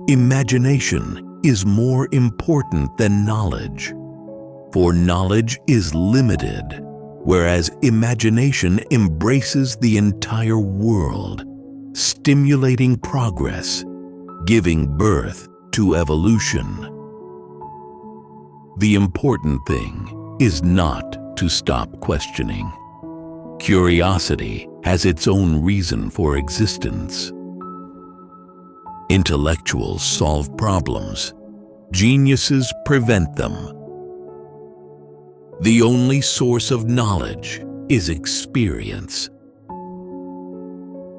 Imagination is more important than knowledge, for knowledge is limited, whereas imagination embraces the entire world, stimulating progress, giving birth to evolution. The important thing is not to stop questioning. Curiosity has its own reason for existence. Intellectuals solve problems. Geniuses prevent them. The only source of knowledge is experience.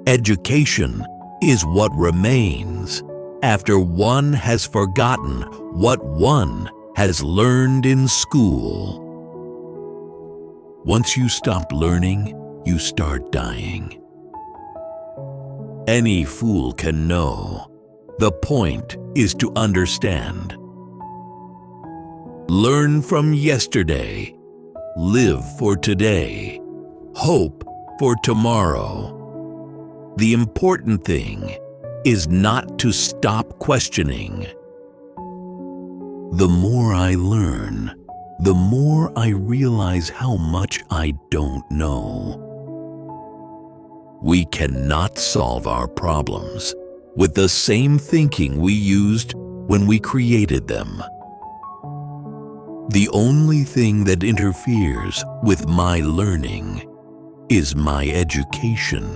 Education is what remains after one has forgotten what one has learned in school. Once you stop learning, you start dying. Any fool can know. The point is to understand. Learn from yesterday. Live for today. Hope for tomorrow. The important thing is not to stop questioning. The more I learn, the more I realize how much I don't know. We cannot solve our problems with the same thinking we used when we created them. The only thing that interferes with my learning is my education.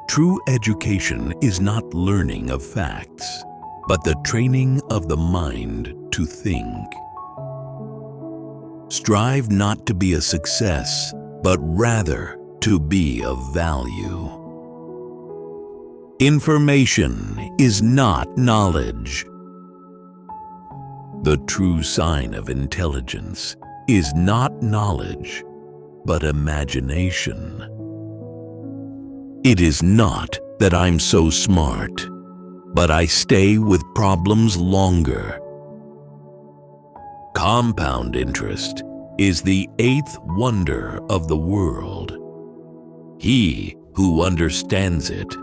True education is not learning of facts, but the training of the mind to think. Strive not to be a success, but rather to be of value. Information is not knowledge. The true sign of intelligence is not knowledge, but imagination. It is not that I'm so smart, but I stay with problems longer. Compound interest is the eighth wonder of the world. He who understands it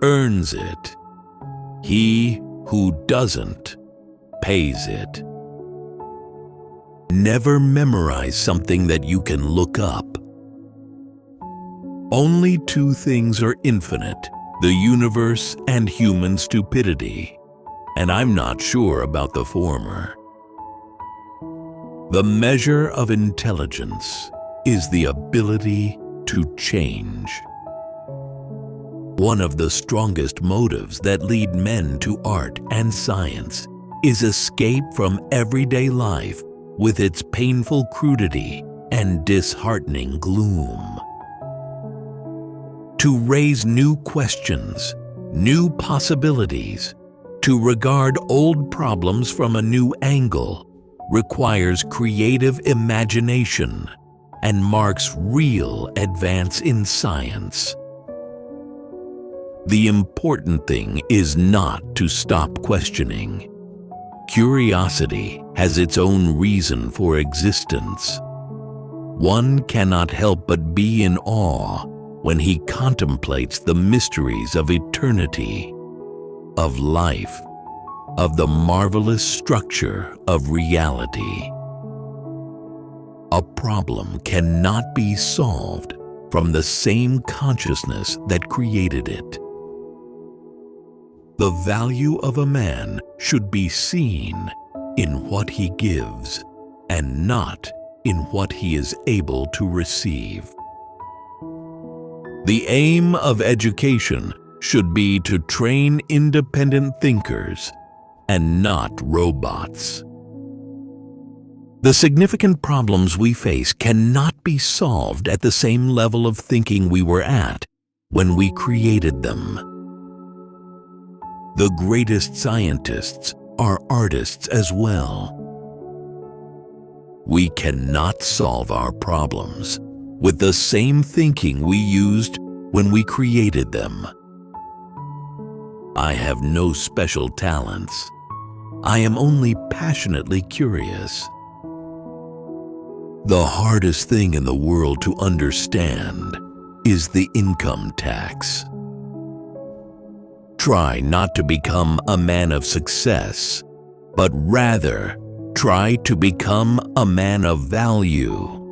earns it. He who doesn't pays it. Never memorize something that you can look up. Only two things are infinite: the universe and human stupidity, and I'm not sure about the former. The measure of intelligence is the ability to change. One of the strongest motives that lead men to art and science is escape from everyday life with its painful crudity and disheartening gloom. To raise new questions, new possibilities, to regard old problems from a new angle requires creative imagination and marks real advance in science. The important thing is not to stop questioning. Curiosity has its own reason for existence. One cannot help but be in awe when he contemplates the mysteries of eternity, of life, of the marvelous structure of reality. A problem cannot be solved from the same consciousness that created it. The value of a man should be seen in what he gives and not in what he is able to receive. The aim of education should be to train independent thinkers and not robots. The significant problems we face cannot be solved at the same level of thinking we were at when we created them. The greatest scientists are artists as well. We cannot solve our problems with the same thinking we used when we created them. I have no special talents. I am only passionately curious. The hardest thing in the world to understand is the income tax. try not to become a man of success, but rather try to become a man of value.